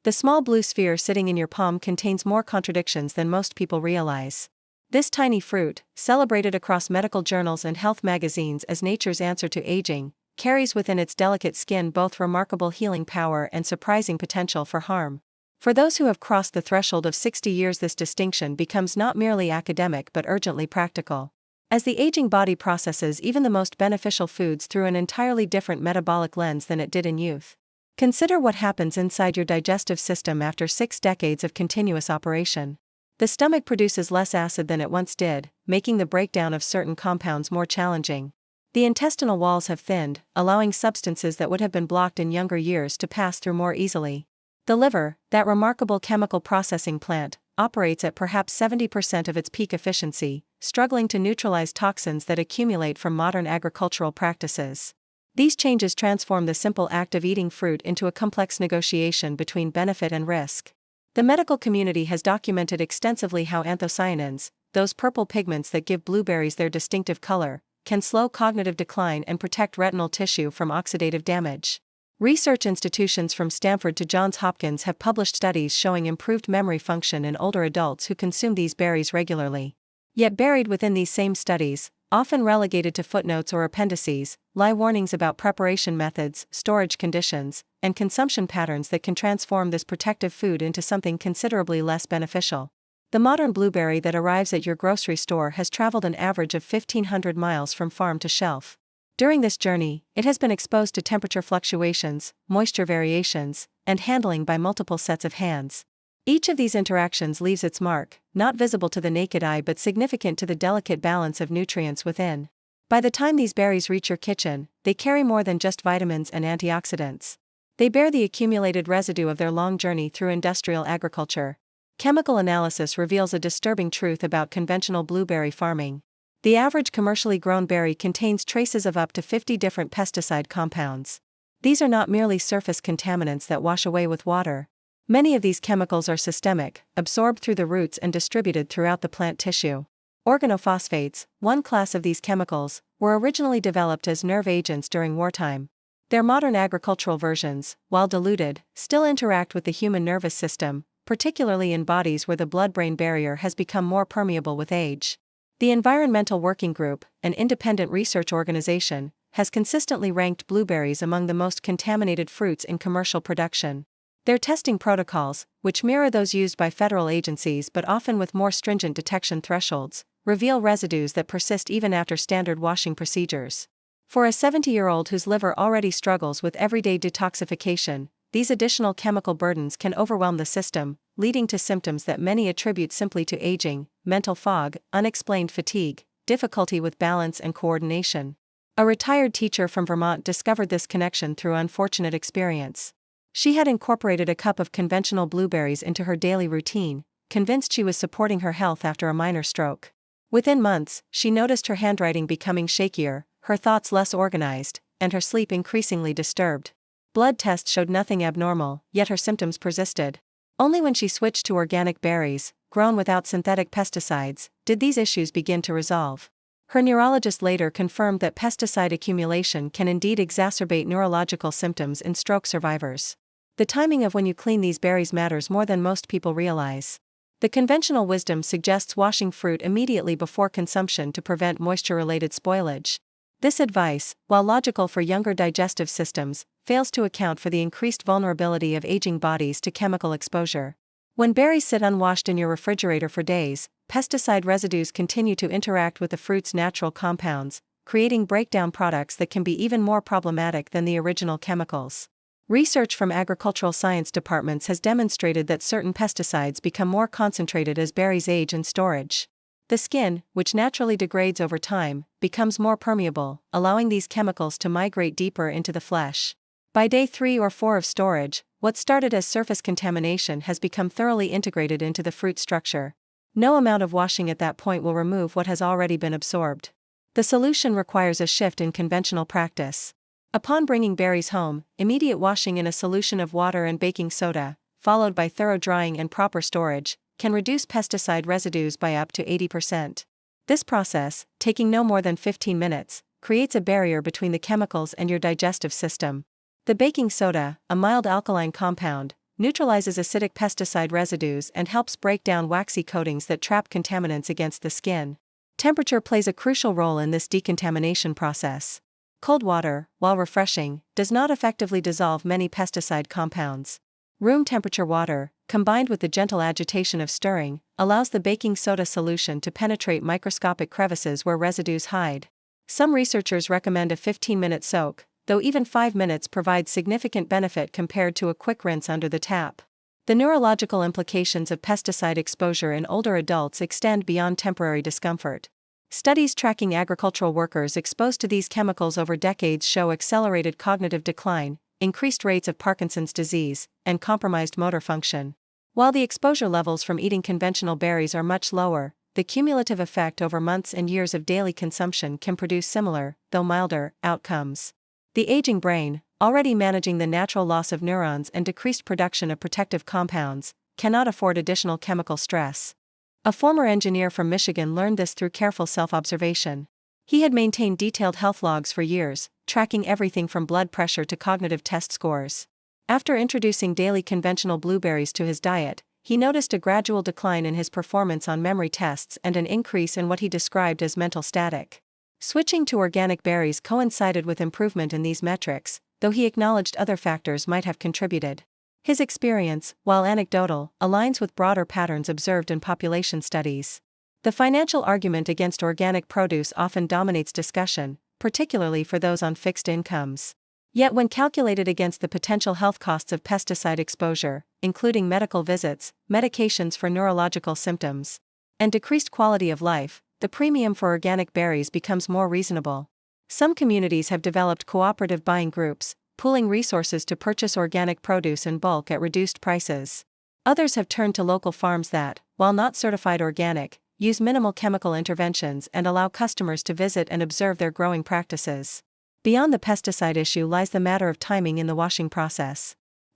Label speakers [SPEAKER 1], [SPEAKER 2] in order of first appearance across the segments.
[SPEAKER 1] The small blue sphere sitting in your palm contains more contradictions than most people realize. This tiny fruit, celebrated across medical journals and health magazines as nature's answer to aging, carries within its delicate skin both remarkable healing power and surprising potential for harm. For those who have crossed the threshold of 60 years, this distinction becomes not merely academic but urgently practical. As the aging body processes even the most beneficial foods through an entirely different metabolic lens than it did in youth. Consider what happens inside your digestive system after 6 decades of continuous operation. The stomach produces less acid than it once did, making the breakdown of certain compounds more challenging. The intestinal walls have thinned, allowing substances that would have been blocked in younger years to pass through more easily. The liver, that remarkable chemical processing plant, operates at perhaps 70% of its peak efficiency, struggling to neutralize toxins that accumulate from modern agricultural practices. These changes transform the simple act of eating fruit into a complex negotiation between benefit and risk. The medical community has documented extensively how anthocyanins, those purple pigments that give blueberries their distinctive color, can slow cognitive decline and protect retinal tissue from oxidative damage. Research institutions from Stanford to Johns Hopkins have published studies showing improved memory function in older adults who consume these berries regularly. Yet buried within these same studies, often relegated to footnotes or appendices, lie warnings about preparation methods, storage conditions, and consumption patterns that can transform this protective food into something considerably less beneficial. The modern blueberry that arrives at your grocery store has traveled an average of 1,500 miles from farm to shelf. During this journey, it has been exposed to temperature fluctuations, moisture variations, and handling by multiple sets of hands. Each of these interactions leaves its mark, not visible to the naked eye but significant to the delicate balance of nutrients within. By the time these berries reach your kitchen, they carry more than just vitamins and antioxidants. They bear the accumulated residue of their long journey through industrial agriculture. Chemical analysis reveals a disturbing truth about conventional blueberry farming. The average commercially grown berry contains traces of up to 50 different pesticide compounds. These are not merely surface contaminants that wash away with water. Many of these chemicals are systemic, absorbed through the roots and distributed throughout the plant tissue. Organophosphates, one class of these chemicals, were originally developed as nerve agents during wartime. Their modern agricultural versions, while diluted, still interact with the human nervous system, particularly in bodies where the blood-brain barrier has become more permeable with age. The Environmental Working Group, an independent research organization, has consistently ranked blueberries among the most contaminated fruits in commercial production. Their testing protocols, which mirror those used by federal agencies but often with more stringent detection thresholds, reveal residues that persist even after standard washing procedures. For a 70-year-old whose liver already struggles with everyday detoxification, these additional chemical burdens can overwhelm the system, leading to symptoms that many attribute simply to aging: mental fog, unexplained fatigue, difficulty with balance and coordination. A retired teacher from Vermont discovered this connection through unfortunate experience. She had incorporated a cup of conventional blueberries into her daily routine, convinced she was supporting her health after a minor stroke. Within months, she noticed her handwriting becoming shakier, her thoughts less organized, and her sleep increasingly disturbed. Blood tests showed nothing abnormal, yet her symptoms persisted. Only when she switched to organic berries, grown without synthetic pesticides, did these issues begin to resolve. Her neurologist later confirmed that pesticide accumulation can indeed exacerbate neurological symptoms in stroke survivors. The timing of when you clean these berries matters more than most people realize. The conventional wisdom suggests washing fruit immediately before consumption to prevent moisture-related spoilage. This advice, while logical for younger digestive systems, fails to account for the increased vulnerability of aging bodies to chemical exposure. When berries sit unwashed in your refrigerator for days, pesticide residues continue to interact with the fruit's natural compounds, creating breakdown products that can be even more problematic than the original chemicals. Research from agricultural science departments has demonstrated that certain pesticides become more concentrated as berries age in storage. The skin, which naturally degrades over time, becomes more permeable, allowing these chemicals to migrate deeper into the flesh. By day 3 or 4 of storage, what started as surface contamination has become thoroughly integrated into the fruit structure. No amount of washing at that point will remove what has already been absorbed. The solution requires a shift in conventional practice. Upon bringing berries home, immediate washing in a solution of water and baking soda, followed by thorough drying and proper storage, can reduce pesticide residues by up to 80%. This process, taking no more than 15 minutes, creates a barrier between the chemicals and your digestive system. The baking soda, a mild alkaline compound, neutralizes acidic pesticide residues and helps break down waxy coatings that trap contaminants against the skin. Temperature plays a crucial role in this decontamination process. Cold water, while refreshing, does not effectively dissolve many pesticide compounds. Room temperature water, combined with the gentle agitation of stirring, allows the baking soda solution to penetrate microscopic crevices where residues hide. Some researchers recommend a 15-minute soak, though even 5 minutes provides significant benefit compared to a quick rinse under the tap. The neurological implications of pesticide exposure in older adults extend beyond temporary discomfort. Studies tracking agricultural workers exposed to these chemicals over decades show accelerated cognitive decline, increased rates of Parkinson's disease, and compromised motor function. While the exposure levels from eating conventional berries are much lower, the cumulative effect over months and years of daily consumption can produce similar, though milder, outcomes. The aging brain, already managing the natural loss of neurons and decreased production of protective compounds, cannot afford additional chemical stress. A former engineer from Michigan learned this through careful self-observation. He had maintained detailed health logs for years, tracking everything from blood pressure to cognitive test scores. After introducing daily conventional blueberries to his diet, he noticed a gradual decline in his performance on memory tests and an increase in what he described as mental static. Switching to organic berries coincided with improvement in these metrics, though he acknowledged other factors might have contributed. His experience, while anecdotal, aligns with broader patterns observed in population studies. The financial argument against organic produce often dominates discussion, particularly for those on fixed incomes. Yet when calculated against the potential health costs of pesticide exposure, including medical visits, medications for neurological symptoms, and decreased quality of life, the premium for organic berries becomes more reasonable. Some communities have developed cooperative buying groups, pooling resources to purchase organic produce in bulk at reduced prices. Others have turned to local farms that, while not certified organic, use minimal chemical interventions and allow customers to visit and observe their growing practices. Beyond the pesticide issue lies the matter of timing in the washing process.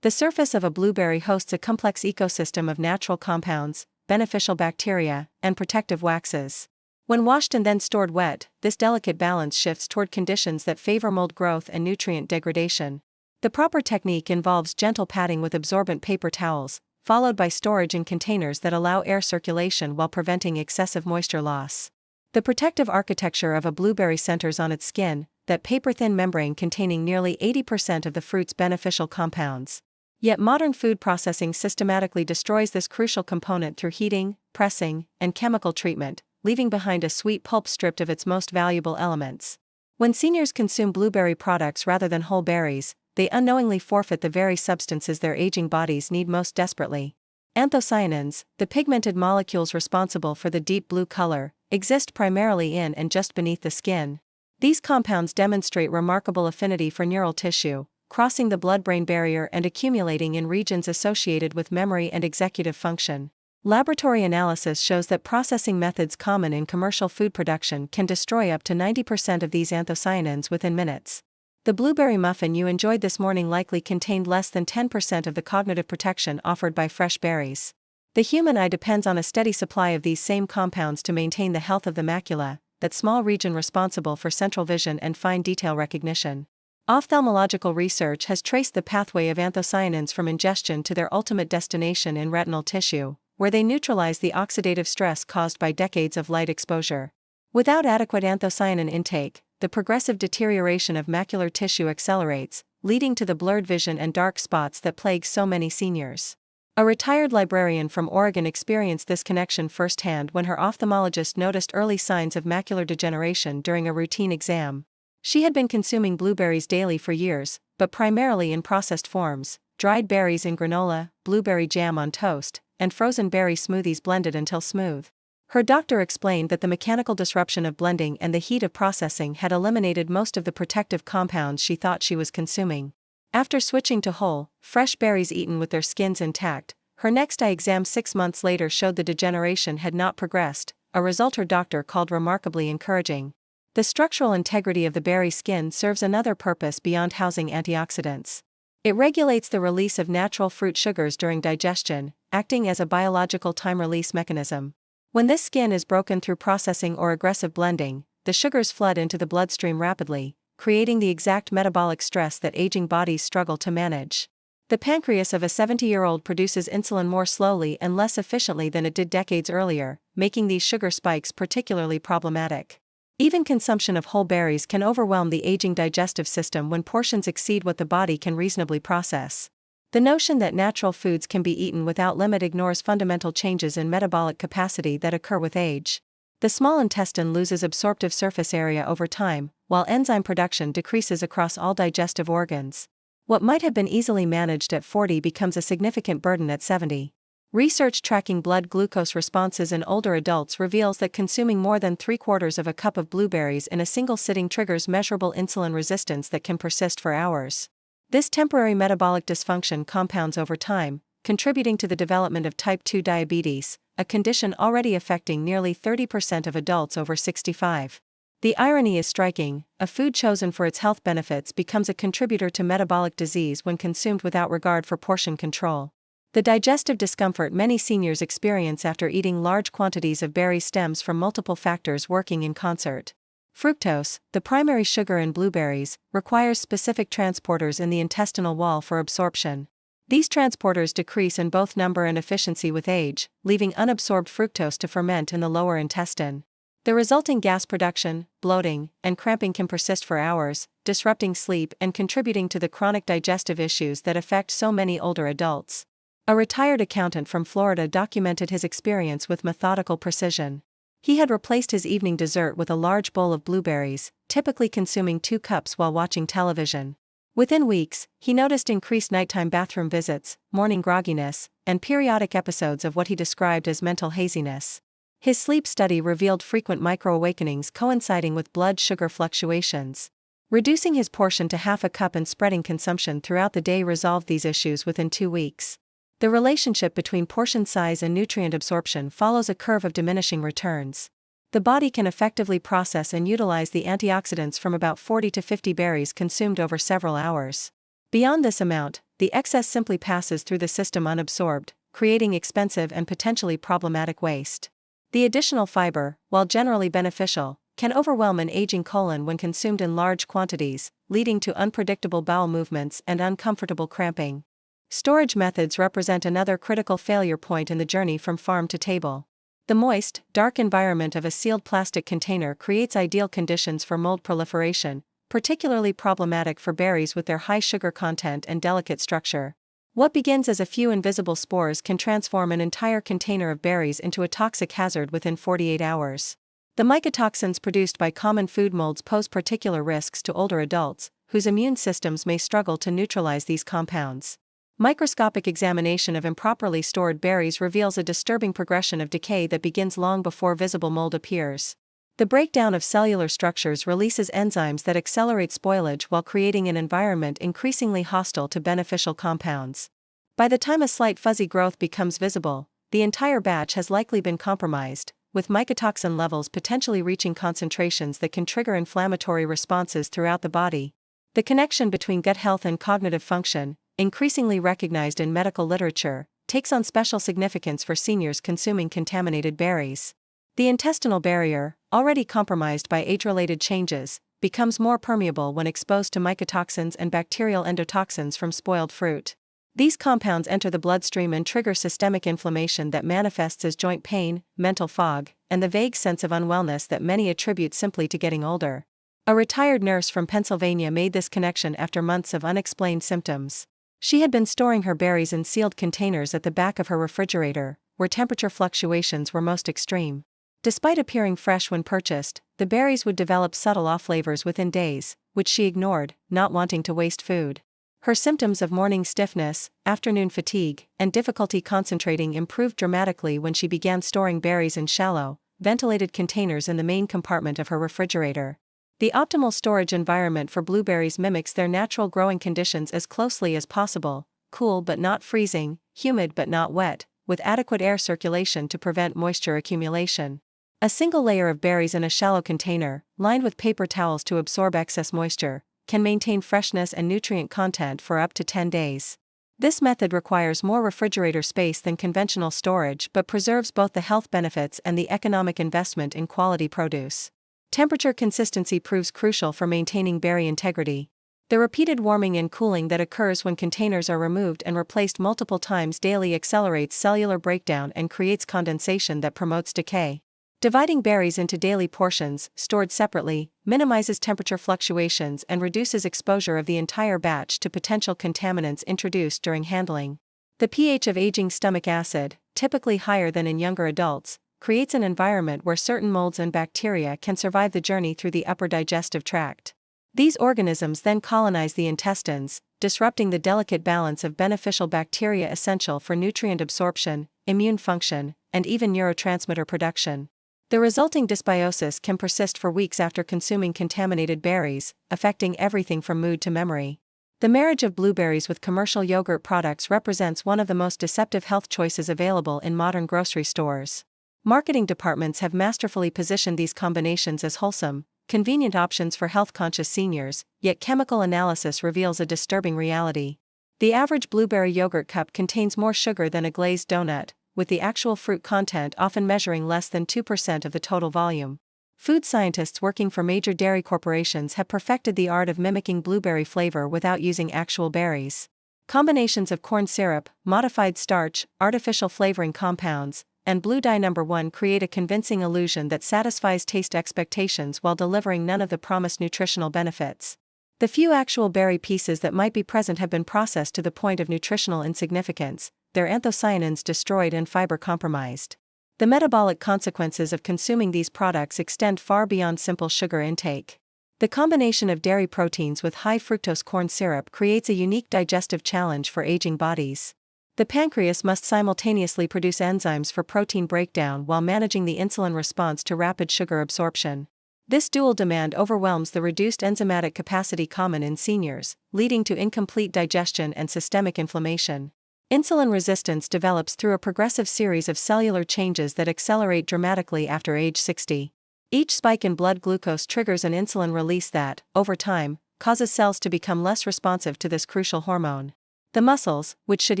[SPEAKER 1] The surface of a blueberry hosts a complex ecosystem of natural compounds, beneficial bacteria, and protective waxes. When washed and then stored wet, this delicate balance shifts toward conditions that favor mold growth and nutrient degradation. The proper technique involves gentle patting with absorbent paper towels, followed by storage in containers that allow air circulation while preventing excessive moisture loss. The protective architecture of a blueberry centers on its skin, that paper-thin membrane containing nearly 80% of the fruit's beneficial compounds. Yet modern food processing systematically destroys this crucial component through heating, pressing, and chemical treatment, leaving behind a sweet pulp stripped of its most valuable elements. When seniors consume blueberry products rather than whole berries, they unknowingly forfeit the very substances their aging bodies need most desperately. Anthocyanins, the pigmented molecules responsible for the deep blue color, exist primarily in and just beneath the skin. These compounds demonstrate remarkable affinity for neural tissue, crossing the blood-brain barrier and accumulating in regions associated with memory and executive function. Laboratory analysis shows that processing methods common in commercial food production can destroy up to 90% of these anthocyanins within minutes. The blueberry muffin you enjoyed this morning likely contained less than 10% of the cognitive protection offered by fresh berries. The human eye depends on a steady supply of these same compounds to maintain the health of the macula, that small region responsible for central vision and fine detail recognition. Ophthalmological research has traced the pathway of anthocyanins from ingestion to their ultimate destination in retinal tissue, where they neutralize the oxidative stress caused by decades of light exposure. Without adequate anthocyanin intake, the progressive deterioration of macular tissue accelerates, leading to the blurred vision and dark spots that plague so many seniors. A retired librarian from Oregon experienced this connection firsthand when her ophthalmologist noticed early signs of macular degeneration during a routine exam. She had been consuming blueberries daily for years, but primarily in processed forms: dried berries in granola, blueberry jam on toast, and frozen berry smoothies blended until smooth. Her doctor explained that the mechanical disruption of blending and the heat of processing had eliminated most of the protective compounds she thought she was consuming. After switching to whole, fresh berries eaten with their skins intact, her next eye exam 6 months later showed the degeneration had not progressed, a result her doctor called remarkably encouraging. The structural integrity of the berry skin serves another purpose beyond housing antioxidants. It regulates the release of natural fruit sugars during digestion, acting as a biological time-release mechanism. When this skin is broken through processing or aggressive blending, the sugars flood into the bloodstream rapidly, creating the exact metabolic stress that aging bodies struggle to manage. The pancreas of a 70-year-old produces insulin more slowly and less efficiently than it did decades earlier, making these sugar spikes particularly problematic. Even consumption of whole berries can overwhelm the aging digestive system when portions exceed what the body can reasonably process. The notion that natural foods can be eaten without limit ignores fundamental changes in metabolic capacity that occur with age. The small intestine loses absorptive surface area over time, while enzyme production decreases across all digestive organs. What might have been easily managed at 40 becomes a significant burden at 70. Research tracking blood glucose responses in older adults reveals that consuming more than 3/4 of a cup of blueberries in a single sitting triggers measurable insulin resistance that can persist for hours. This temporary metabolic dysfunction compounds over time, contributing to the development of type 2 diabetes, a condition already affecting nearly 30% of adults over 65. The irony is striking: a food chosen for its health benefits becomes a contributor to metabolic disease when consumed without regard for portion control. The digestive discomfort many seniors experience after eating large quantities of berries stems from multiple factors working in concert. Fructose, the primary sugar in blueberries, requires specific transporters in the intestinal wall for absorption. These transporters decrease in both number and efficiency with age, leaving unabsorbed fructose to ferment in the lower intestine. The resulting gas production, bloating, and cramping can persist for hours, disrupting sleep and contributing to the chronic digestive issues that affect so many older adults. A retired accountant from Florida documented his experience with methodical precision. He had replaced his evening dessert with a large bowl of blueberries, typically consuming 2 cups while watching television. Within weeks, he noticed increased nighttime bathroom visits, morning grogginess, and periodic episodes of what he described as mental haziness. His sleep study revealed frequent micro-awakenings coinciding with blood sugar fluctuations. Reducing his portion to half a cup and spreading consumption throughout the day resolved these issues within 2 weeks. The relationship between portion size and nutrient absorption follows a curve of diminishing returns. The body can effectively process and utilize the antioxidants from about 40 to 50 berries consumed over several hours. Beyond this amount, the excess simply passes through the system unabsorbed, creating expensive and potentially problematic waste. The additional fiber, while generally beneficial, can overwhelm an aging colon when consumed in large quantities, leading to unpredictable bowel movements and uncomfortable cramping. Storage methods represent another critical failure point in the journey from farm to table. The moist, dark environment of a sealed plastic container creates ideal conditions for mold proliferation, particularly problematic for berries with their high sugar content and delicate structure. What begins as a few invisible spores can transform an entire container of berries into a toxic hazard within 48 hours. The mycotoxins produced by common food molds pose particular risks to older adults, whose immune systems may struggle to neutralize these compounds. Microscopic examination of improperly stored berries reveals a disturbing progression of decay that begins long before visible mold appears. The breakdown of cellular structures releases enzymes that accelerate spoilage while creating an environment increasingly hostile to beneficial compounds. By the time a slight fuzzy growth becomes visible, the entire batch has likely been compromised, with mycotoxin levels potentially reaching concentrations that can trigger inflammatory responses throughout the body. The connection between gut health and cognitive function, increasingly recognized in medical literature, takes on special significance for seniors consuming contaminated berries. The intestinal barrier, already compromised by age-related changes, becomes more permeable when exposed to mycotoxins and bacterial endotoxins from spoiled fruit. These compounds enter the bloodstream and trigger systemic inflammation that manifests as joint pain, mental fog, and the vague sense of unwellness that many attribute simply to getting older. A retired nurse from Pennsylvania made this connection after months of unexplained symptoms. She had been storing her berries in sealed containers at the back of her refrigerator, where temperature fluctuations were most extreme. Despite appearing fresh when purchased, the berries would develop subtle off-flavors within days, which she ignored, not wanting to waste food. Her symptoms of morning stiffness, afternoon fatigue, and difficulty concentrating improved dramatically when she began storing berries in shallow, ventilated containers in the main compartment of her refrigerator. The optimal storage environment for blueberries mimics their natural growing conditions as closely as possible: cool but not freezing, humid but not wet, with adequate air circulation to prevent moisture accumulation. A single layer of berries in a shallow container, lined with paper towels to absorb excess moisture, can maintain freshness and nutrient content for up to 10 days. This method requires more refrigerator space than conventional storage but preserves both the health benefits and the economic investment in quality produce. Temperature consistency proves crucial for maintaining berry integrity. The repeated warming and cooling that occurs when containers are removed and replaced multiple times daily accelerates cellular breakdown and creates condensation that promotes decay. Dividing berries into daily portions, stored separately, minimizes temperature fluctuations and reduces exposure of the entire batch to potential contaminants introduced during handling. The pH of aging stomach acid, typically higher than in younger adults, creates an environment where certain molds and bacteria can survive the journey through the upper digestive tract. These organisms then colonize the intestines, disrupting the delicate balance of beneficial bacteria essential for nutrient absorption, immune function, and even neurotransmitter production. The resulting dysbiosis can persist for weeks after consuming contaminated berries, affecting everything from mood to memory. The marriage of blueberries with commercial yogurt products represents one of the most deceptive health choices available in modern grocery stores. Marketing departments have masterfully positioned these combinations as wholesome, convenient options for health-conscious seniors, yet chemical analysis reveals a disturbing reality. The average blueberry yogurt cup contains more sugar than a glazed donut, with the actual fruit content often measuring less than 2% of the total volume. Food scientists working for major dairy corporations have perfected the art of mimicking blueberry flavor without using actual berries. Combinations of corn syrup, modified starch, artificial flavoring compounds, and blue dye No. 1 create a convincing illusion that satisfies taste expectations while delivering none of the promised nutritional benefits. The few actual berry pieces that might be present have been processed to the point of nutritional insignificance, their anthocyanins destroyed and fiber compromised. The metabolic consequences of consuming these products extend far beyond simple sugar intake. The combination of dairy proteins with high fructose corn syrup creates a unique digestive challenge for aging bodies. The pancreas must simultaneously produce enzymes for protein breakdown while managing the insulin response to rapid sugar absorption. This dual demand overwhelms the reduced enzymatic capacity common in seniors, leading to incomplete digestion and systemic inflammation. Insulin resistance develops through a progressive series of cellular changes that accelerate dramatically after age 60. Each spike in blood glucose triggers an insulin release that, over time, causes cells to become less responsive to this crucial hormone. The muscles, which should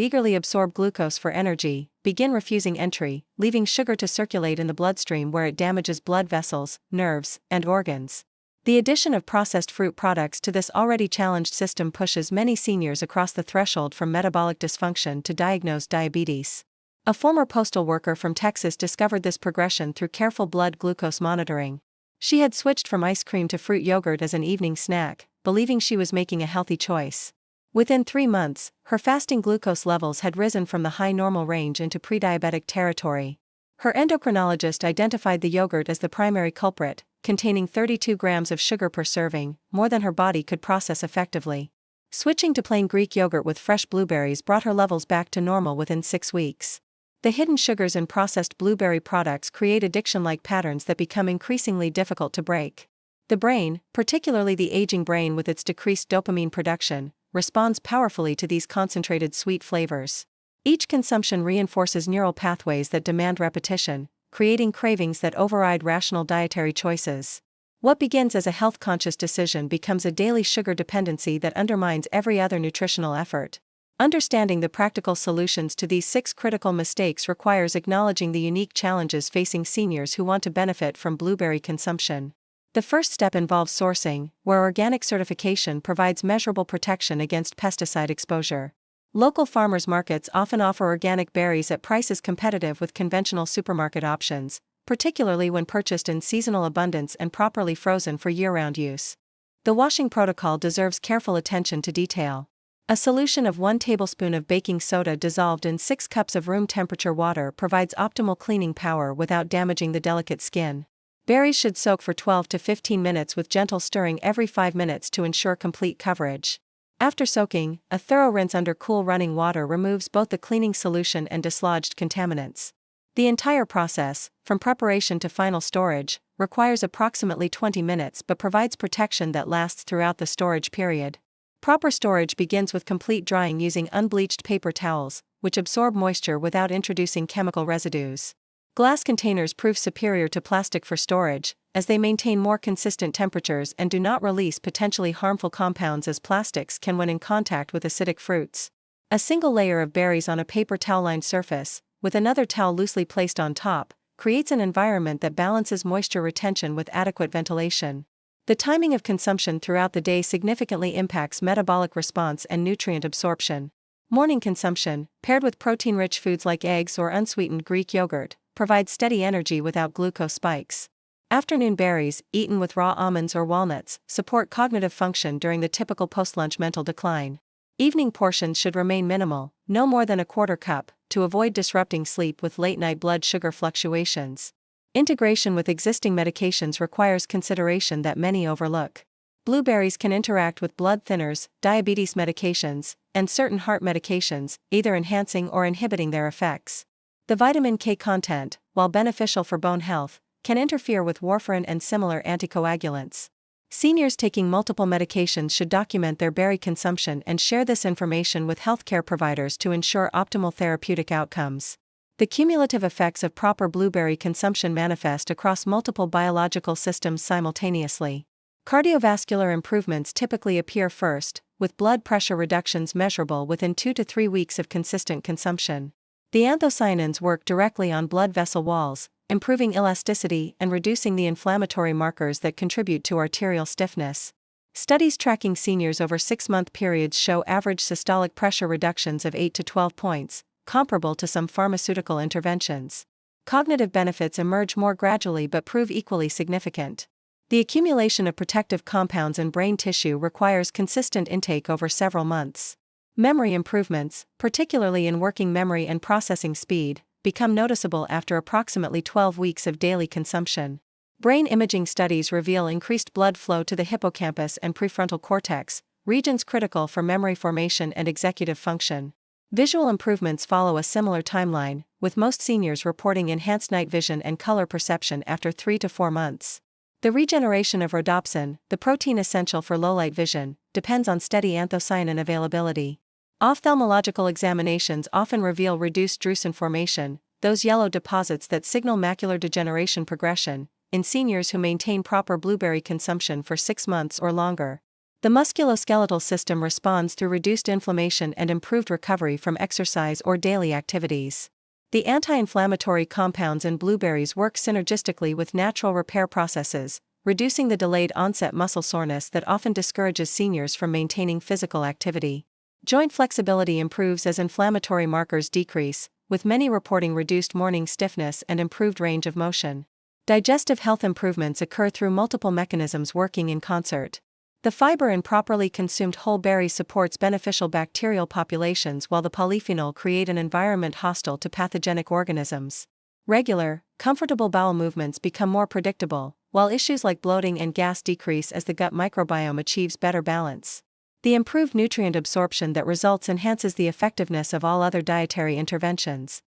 [SPEAKER 1] eagerly absorb glucose for energy, begin refusing entry, leaving sugar to circulate in the bloodstream where it damages blood vessels, nerves, and organs. The addition of processed fruit products to this already challenged system pushes many seniors across the threshold from metabolic dysfunction to diagnosed diabetes. A former postal worker from Texas discovered this progression through careful blood glucose monitoring. She had switched from ice cream to fruit yogurt as an evening snack, believing she was making a healthy choice. Within 3 months, her fasting glucose levels had risen from the high normal range into prediabetic territory. Her endocrinologist identified the yogurt as the primary culprit, containing 32 grams of sugar per serving, more than her body could process effectively. Switching to plain Greek yogurt with fresh blueberries brought her levels back to normal within 6 weeks. The hidden sugars in processed blueberry products create addiction-like patterns that become increasingly difficult to break. The brain, particularly the aging brain with its decreased dopamine production, responds powerfully to these concentrated sweet flavors. Each consumption reinforces neural pathways that demand repetition, creating cravings that override rational dietary choices. What begins as a health-conscious decision becomes a daily sugar dependency that undermines every other nutritional effort. Understanding the practical solutions to these 6 critical mistakes requires acknowledging the unique challenges facing seniors who want to benefit from blueberry consumption. The first step involves sourcing, where organic certification provides measurable protection against pesticide exposure. Local farmers markets often offer organic berries at prices competitive with conventional supermarket options, particularly when purchased in seasonal abundance and properly frozen for year-round use. The washing protocol deserves careful attention to detail. A solution of 1 tablespoon of baking soda dissolved in 6 cups of room temperature water provides optimal cleaning power without damaging the delicate skin. Berries should soak for 12 to 15 minutes with gentle stirring every 5 minutes to ensure complete coverage. After soaking, a thorough rinse under cool running water removes both the cleaning solution and dislodged contaminants. The entire process, from preparation to final storage, requires approximately 20 minutes but provides protection that lasts throughout the storage period. Proper storage begins with complete drying using unbleached paper towels, which absorb moisture without introducing chemical residues. Glass containers prove superior to plastic for storage, as they maintain more consistent temperatures and do not release potentially harmful compounds as plastics can when in contact with acidic fruits. A single layer of berries on a paper towel-lined surface, with another towel loosely placed on top, creates an environment that balances moisture retention with adequate ventilation. The timing of consumption throughout the day significantly impacts metabolic response and nutrient absorption. Morning consumption, paired with protein-rich foods like eggs or unsweetened Greek yogurt, provides steady energy without glucose spikes. Afternoon berries, eaten with raw almonds or walnuts, support cognitive function during the typical post-lunch mental decline. Evening portions should remain minimal, no more than a quarter cup, to avoid disrupting sleep with late-night blood sugar fluctuations. Integration with existing medications requires consideration that many overlook. Blueberries can interact with blood thinners, diabetes medications, and certain heart medications, either enhancing or inhibiting their effects. The vitamin K content, while beneficial for bone health, can interfere with warfarin and similar anticoagulants. Seniors taking multiple medications should document their berry consumption and share this information with healthcare providers to ensure optimal therapeutic outcomes. The cumulative effects of proper blueberry consumption manifest across multiple biological systems simultaneously. Cardiovascular improvements typically appear first, with blood pressure reductions measurable within 2 to 3 weeks of consistent consumption. The anthocyanins work directly on blood vessel walls, improving elasticity and reducing the inflammatory markers that contribute to arterial stiffness. Studies tracking seniors over 6-month periods show average systolic pressure reductions of 8 to 12 points, comparable to some pharmaceutical interventions. Cognitive benefits emerge more gradually but prove equally significant. The accumulation of protective compounds in brain tissue requires consistent intake over several months. Memory improvements, particularly in working memory and processing speed, become noticeable after approximately 12 weeks of daily consumption. Brain imaging studies reveal increased blood flow to the hippocampus and prefrontal cortex, regions critical for memory formation and executive function. Visual improvements follow a similar timeline, with most seniors reporting enhanced night vision and color perception after 3 to 4 months. The regeneration of rhodopsin, the protein essential for low-light vision, depends on steady anthocyanin availability. Ophthalmological examinations often reveal reduced drusen formation, those yellow deposits that signal macular degeneration progression, in seniors who maintain proper blueberry consumption for 6 months or longer. The musculoskeletal system responds through reduced inflammation and improved recovery from exercise or daily activities. The anti-inflammatory compounds in blueberries work synergistically with natural repair processes, reducing the delayed onset muscle soreness that often discourages seniors from maintaining physical activity. Joint flexibility improves as inflammatory markers decrease, with many reporting reduced morning stiffness and improved range of motion. Digestive health improvements occur through multiple mechanisms working in concert. The fiber in properly consumed whole berries supports beneficial bacterial populations while the polyphenol create an environment hostile to pathogenic organisms. Regular, comfortable bowel movements become more predictable, while issues like bloating and gas decrease as the gut microbiome achieves better balance. The improved nutrient absorption that results enhances the effectiveness of all other dietary interventions.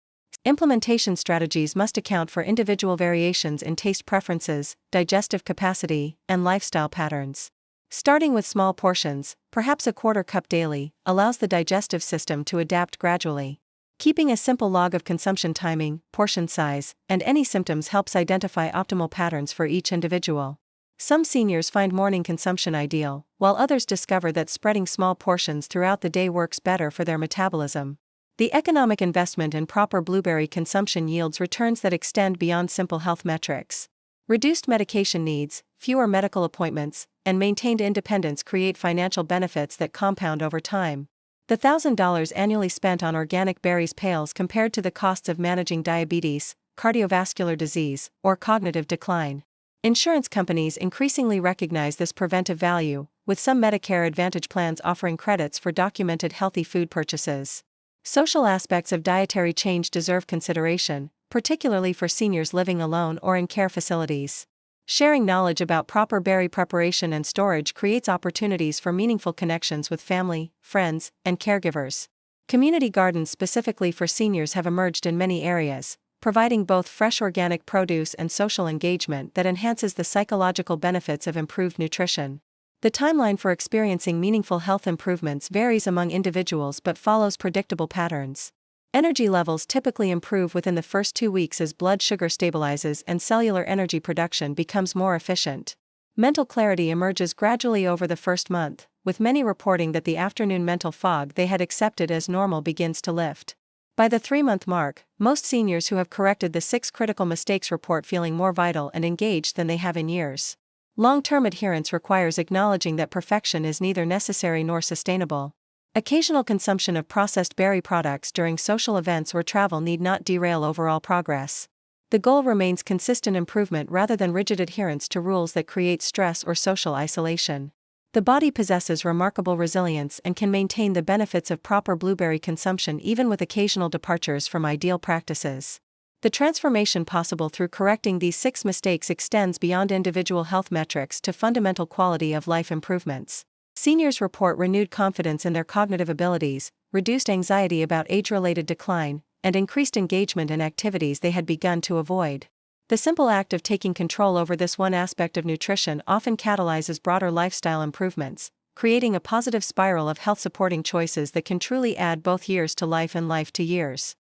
[SPEAKER 1] Implementation strategies must account for individual variations in taste preferences, digestive capacity, and lifestyle patterns. Starting with small portions, perhaps a quarter cup daily, allows the digestive system to adapt gradually. Keeping a simple log of consumption timing, portion size, and any symptoms helps identify optimal patterns for each individual. Some seniors find morning consumption ideal, while others discover that spreading small portions throughout the day works better for their metabolism. The economic investment in proper blueberry consumption yields returns that extend beyond simple health metrics. Reduced medication needs, fewer medical appointments, and maintained independence create financial benefits that compound over time. The $1,000 annually spent on organic berries pales compared to the costs of managing diabetes, cardiovascular disease, or cognitive decline. Insurance companies increasingly recognize this preventive value, with some Medicare Advantage plans offering credits for documented healthy food purchases. Social aspects of dietary change deserve consideration, particularly for seniors living alone or in care facilities. Sharing knowledge about proper berry preparation and storage creates opportunities for meaningful connections with family, friends, and caregivers. Community gardens specifically for seniors have emerged in many areas, providing both fresh organic produce and social engagement that enhances the psychological benefits of improved nutrition. The timeline for experiencing meaningful health improvements varies among individuals but follows predictable patterns. Energy levels typically improve within the first 2 weeks as blood sugar stabilizes and cellular energy production becomes more efficient. Mental clarity emerges gradually over the first month, with many reporting that the afternoon mental fog they had accepted as normal begins to lift. By the 3-month mark, most seniors who have corrected the 6 critical mistakes report feeling more vital and engaged than they have in years. Long-term adherence requires acknowledging that perfection is neither necessary nor sustainable. Occasional consumption of processed berry products during social events or travel need not derail overall progress. The goal remains consistent improvement rather than rigid adherence to rules that create stress or social isolation. The body possesses remarkable resilience and can maintain the benefits of proper blueberry consumption even with occasional departures from ideal practices. The transformation possible through correcting these 6 mistakes extends beyond individual health metrics to fundamental quality of life improvements. Seniors report renewed confidence in their cognitive abilities, reduced anxiety about age-related decline, and increased engagement in activities they had begun to avoid. The simple act of taking control over this one aspect of nutrition often catalyzes broader lifestyle improvements, creating a positive spiral of health-supporting choices that can truly add both years to life and life to years.